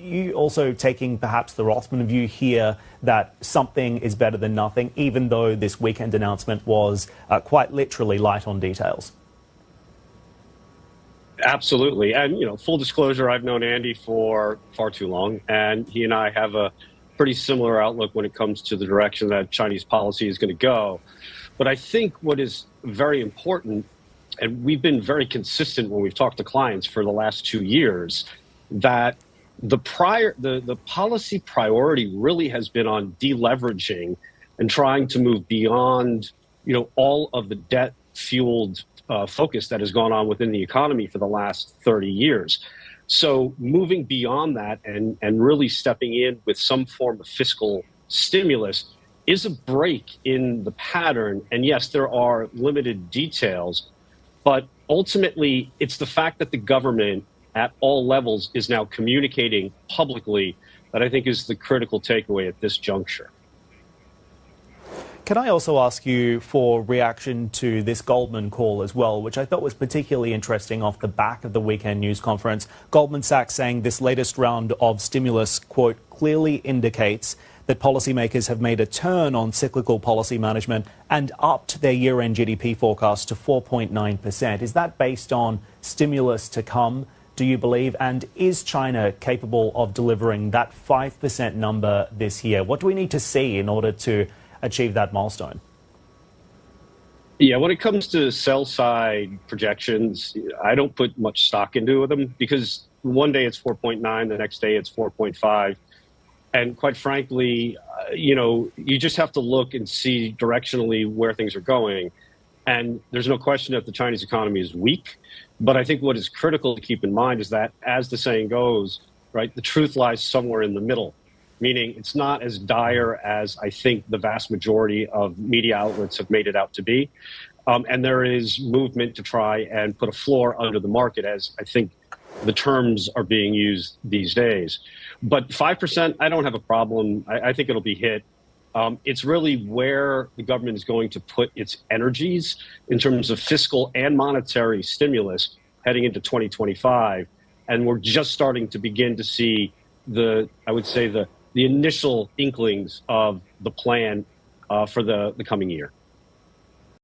you also taking perhaps the Rothman view here that something is better than nothing, even though this weekend announcement was quite literally light on details? Absolutely. And, full disclosure, I've known Andy for far too long, and he and I have a pretty similar outlook when it comes to the direction that Chinese policy is going to go. But I think what is very important, and we've been very consistent when we've talked to clients for the last 2 years, that the policy priority really has been on deleveraging and trying to move beyond, all of the debt-fueled focus that has gone on within the economy for the last 30 years. So moving beyond that and really stepping in with some form of fiscal stimulus is a break in the pattern. And yes, there are limited details, but ultimately it's the fact that the government at all levels is now communicating publicly that I think is the critical takeaway at this juncture. Can I also ask you for reaction to this Goldman call as well, which I thought was particularly interesting off the back of the weekend news conference? Goldman Sachs saying this latest round of stimulus, quote, clearly indicates that policymakers have made a turn on cyclical policy management and upped their year-end GDP forecast to 4.9%. Is that based on stimulus to come, do you believe? And is China capable of delivering that 5% number this year? What do we need to see in order to achieve that milestone? Yeah, when it comes to sell-side projections, I don't put much stock into them because one day it's 4.9, the next day it's 4.5. And quite frankly, you just have to look and see directionally where things are going. And there's no question that the Chinese economy is weak. But I think what is critical to keep in mind is that, as the saying goes, right, the truth lies somewhere in the middle. Meaning it's not as dire as I think the vast majority of media outlets have made it out to be. And there is movement to try and put a floor under the market, as I think the terms are being used these days. But 5%, I don't have a problem. I think it'll be hit. It's really where the government is going to put its energies in terms of fiscal and monetary stimulus heading into 2025. And we're just starting to begin to see the initial inklings of the plan for the coming year.